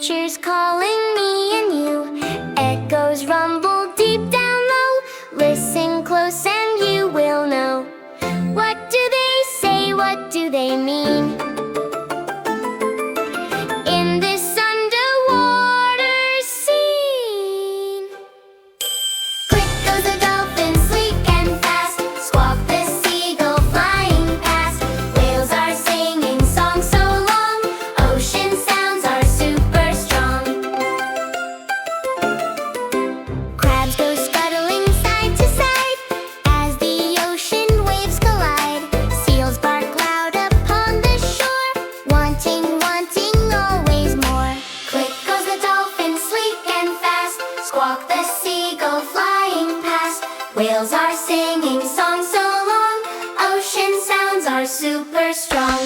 teacher's calling me and you. Echoes rumble deep down low. Listen close and you will know. What do they say? What do they mean? In this underwater scene. Quick goes the dolphin, sleek and fast. Squawk the seagull flying past. Whales are singing songs so long. Ocean sounds are super strong. Crabs go scuttling side to side as the ocean waves collide. Seals bark loud upon the shore, wanting always more. Quick goes the dolphin, sleek and fast. Squawk the seagull flying past. Whales are singing songs so long. Ocean sounds are super strong.